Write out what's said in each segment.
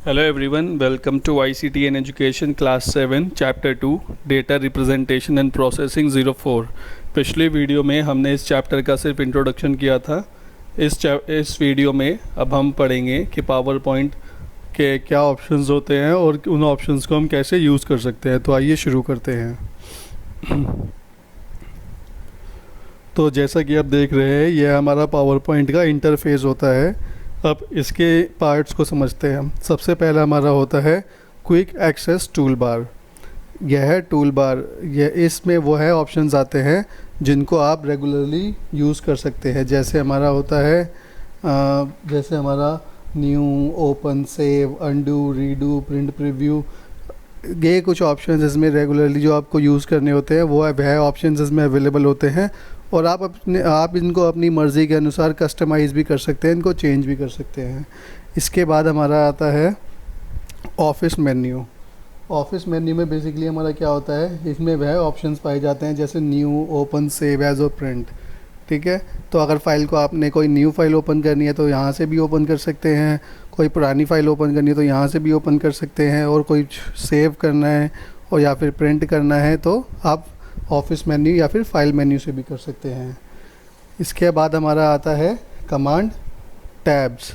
Hello everyone, welcome to ICT and Education Class 7 Chapter 2 Data Representation and Processing 04। पिछले video में हमने इस chapter का सिर्फ इंट्रोडक्शन किया था। इस वीडियो में अब हम पढ़ेंगे कि पावर पॉइंट के क्या ऑप्शंस होते हैं और उन ऑप्शंस को हम कैसे यूज़ कर सकते हैं। तो आइए शुरू करते हैं। तो जैसा कि आप देख रहे हैं, यह हमारा पावर पॉइंट का इंटरफेस होता है। अब इसके पार्ट्स को समझते हैं हम। सबसे पहला हमारा होता है क्विक एक्सेस टूल बार। यह है टूल बार, यह इसमें वो है ऑप्शंस आते हैं जिनको आप रेगुलरली यूज़ कर सकते हैं। जैसे हमारा होता है जैसे हमारा new, open, save, undo, redo, print preview, ये कुछ ऑप्शंस इसमें रेगुलरली जो आपको यूज़ करने होते हैं वह ऑप्शंस इसमें अवेलेबल होते हैं। और आप इनको अपनी मर्ज़ी के अनुसार कस्टमाइज़ भी कर सकते हैं, इनको चेंज भी कर सकते हैं। इसके बाद हमारा आता है ऑफिस मेन्यू। ऑफिस मेन्यू में बेसिकली हमारा क्या होता है, इसमें वह ऑप्शंस पाए जाते हैं जैसे न्यू, ओपन, सेव एज और प्रिंट। ठीक है, तो अगर फ़ाइल को आपने कोई न्यू फ़ाइल ओपन करनी है तो यहाँ से भी ओपन कर सकते हैं, कोई पुरानी फ़ाइल ओपन करनी है तो यहाँ से भी ओपन कर सकते हैं, और कोई सेव करना है और या फिर प्रिंट करना है तो आप ऑफिस मेन्यू या फिर फाइल मेन्यू से भी कर सकते हैं। इसके बाद हमारा आता है कमांड टैब्स,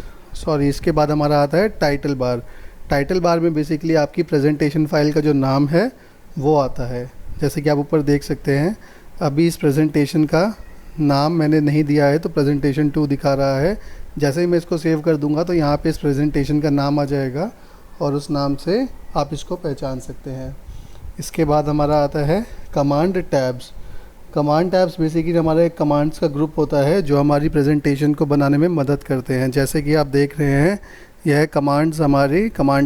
इसके बाद हमारा आता है टाइटल बार। टाइटल बार में बेसिकली आपकी प्रेजेंटेशन फ़ाइल का जो नाम है वो आता है। जैसे कि आप ऊपर देख सकते हैं, अभी इस प्रेजेंटेशन का नाम मैंने नहीं दिया है तो प्रेजेंटेशन 2 दिखा रहा है। जैसे ही मैं इसको सेव कर दूंगा तो यहाँ पे इस प्रेजेंटेशन का नाम आ जाएगा और उस नाम से आप इसको पहचान सकते हैं। इसके बाद हमारा आता है command tabs. Command tabs basically हमारा एक कमांड्स का ग्रुप होता है जो हमारी प्रेजेंटेशन को बनाने में मदद करते हैं। जैसे कि आप देख रहे हैं, यह कमांड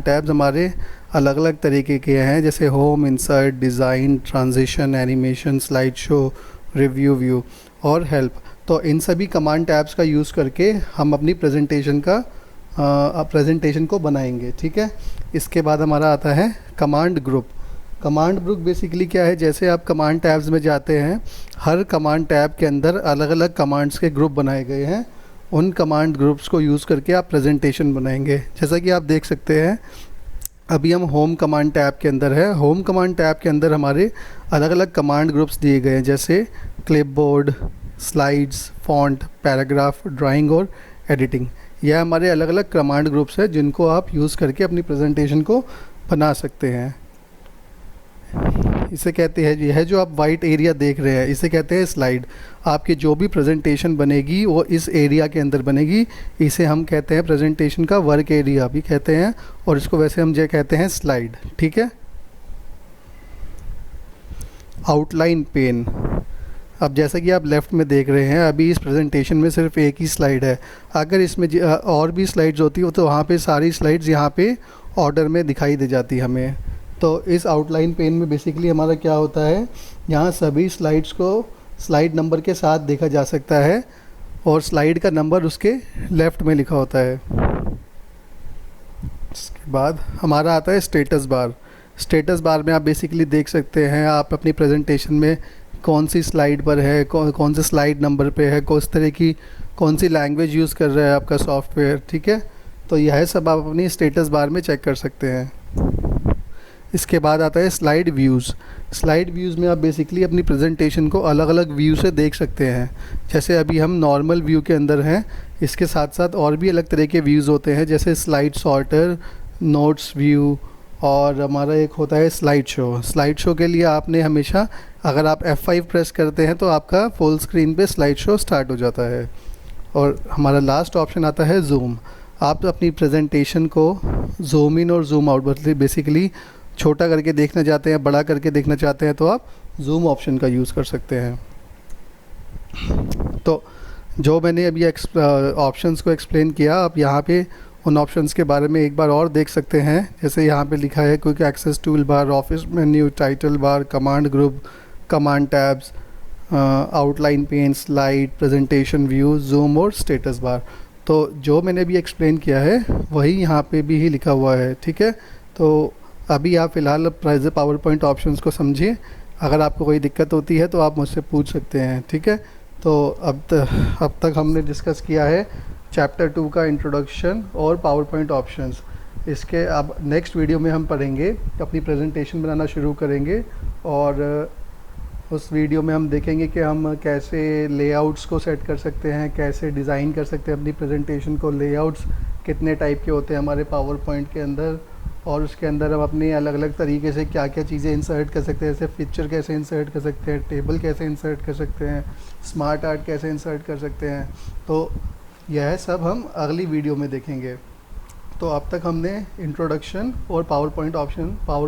टैब्स हमारे अलग अलग तरीके के हैं, जैसे home, insert, design, transition, animation, slide show, review, view और हेल्प। तो इन सभी कमांड टैब्स का यूज़ करके हम अपनी प्रेजेंटेशन को बनाएंगे। ठीक है, इसके बाद हमारा आता है command group. Command group basically क्या है, जैसे आप कमांड टैब्स में जाते हैं, हर कमांड टैब के अंदर अलग अलग कमांड्स के ग्रुप बनाए गए हैं। उन कमांड ग्रुप्स को यूज़ करके आप प्रेजेंटेशन बनाएंगे। जैसा कि आप देख सकते हैं, अभी हम होम कमांड टैब के अंदर है। होम कमांड टैब के अंदर हमारे अलग अलग कमांड ग्रुप्स दिए गए हैं, जैसे clipboard, slides, font, paragraph, drawing और एडिटिंग। यह हमारे अलग अलग कमांड ग्रुप्स हैं जिनको आप यूज़ करके अपनी प्रेजेंटेशन को बना सकते हैं। इसे कहते हैं, यह जो आप वाइट एरिया देख रहे हैं इसे कहते हैं स्लाइड। आपकी जो भी प्रेजेंटेशन बनेगी वो इस एरिया के अंदर बनेगी। इसे हम कहते हैं प्रेजेंटेशन का वर्क एरिया भी कहते हैं, और इसको वैसे हम जो कहते हैं स्लाइड। ठीक है, आउटलाइन पेन। अब जैसा कि आप लेफ़्ट में देख रहे हैं, अभी इस प्रेजेंटेशन में सिर्फ एक ही स्लाइड है। अगर इसमें और भी स्लाइड्स होती हो तो वहाँ पे सारी स्लाइड्स यहाँ पे ऑर्डर में दिखाई दे जाती हमें। तो इस आउटलाइन पेन में बेसिकली हमारा क्या होता है, यहाँ सभी स्लाइड्स को स्लाइड नंबर के साथ देखा जा सकता है और स्लाइड का नंबर उसके लेफ़्ट में लिखा होता है। इसके बाद हमारा आता है स्टेटस बार। स्टेटस बार में आप बेसिकली देख सकते हैं आप अपनी प्रेजेंटेशन में कौन सी स्लाइड पर है, कौन से स्लाइड नंबर पे है, कौन सी लैंग्वेज यूज़ कर रहा है आपका सॉफ्टवेयर। ठीक है, तो यह सब आप अपनी स्टेटस बार में चेक कर सकते हैं। इसके बाद आता है स्लाइड व्यूज़। स्लाइड व्यूज़ में आप बेसिकली अपनी प्रेजेंटेशन को अलग अलग व्यू से देख सकते हैं। जैसे अभी हम नॉर्मल व्यू के अंदर हैं, इसके साथ साथ और भी अलग तरह के व्यूज़ होते हैं, जैसे स्लाइड सॉर्टर, नोट्स व्यू, और हमारा एक होता है स्लाइड शो। स्लाइड शो के लिए आपने हमेशा, अगर आप F5 प्रेस करते हैं तो आपका फुल स्क्रीन पे स्लाइड शो स्टार्ट हो जाता है। और हमारा लास्ट ऑप्शन आता है जूम। आप अपनी प्रेजेंटेशन को जूम इन और जूम आउट बेसिकली छोटा करके देखना चाहते हैं, बड़ा करके देखना चाहते हैं तो आप जूम ऑप्शन का यूज़ कर सकते हैं। तो जो मैंने अभी ऑप्शंस को एक्सप्लेन किया, आप यहाँ पे उन ऑप्शंस के बारे में एक बार और देख सकते हैं। जैसे यहाँ पे लिखा है quick access tool bar, office menu, title bar, command group, command tabs, outline pane, slide, presentation view, zoom और स्टेटस बार। तो जो मैंने अभी एक्सप्लेन किया है वही यहाँ पे भी ही लिखा हुआ है। ठीक है, तो अभी आप फ़िलहाल पावर पॉइंट ऑप्शंस को समझिए। अगर आपको कोई दिक्कत होती है तो आप मुझसे पूछ सकते हैं। ठीक है, तो अब तक हमने डिस्कस किया है चैप्टर 2 का इंट्रोडक्शन और पावर पॉइंट ऑप्शंस। इसके अब नेक्स्ट वीडियो में हम पढ़ेंगे, अपनी प्रेजेंटेशन बनाना शुरू करेंगे और उस वीडियो में हम देखेंगे कि हम कैसे लेआउट्स को सेट कर सकते हैं, कैसे डिज़ाइन कर सकते हैं अपनी प्रेजेंटेशन को। लेआउट्स कितने टाइप के होते हैं हमारे पावर पॉइंट के अंदर, और उसके अंदर हम अपनी अलग अलग तरीके से क्या क्या चीज़ें इंसर्ट कर सकते हैं, जैसे पिक्चर कैसे इंसर्ट कर सकते हैं, टेबल कैसे इंसर्ट कर सकते हैं, स्मार्ट आर्ट कैसे इंसर्ट कर सकते हैं। तो यह सब हम अगली वीडियो में देखेंगे। तो अब तक हमने इंट्रोडक्शन और पावर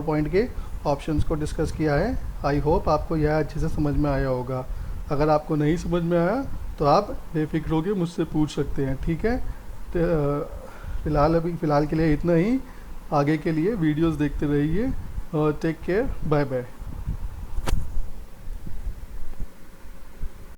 पॉइंट के ऑप्शंस को डिस्कस किया है। आई होप आपको यह अच्छे से समझ में आया होगा। अगर आपको नहीं समझ में आया तो आप बेफिक्र होकर मुझसे पूछ सकते हैं, ठीक है। तो फ़िलहाल के लिए इतना ही। आगे के लिए वीडियोस देखते रहिए और टेक केयर, बाय बाय।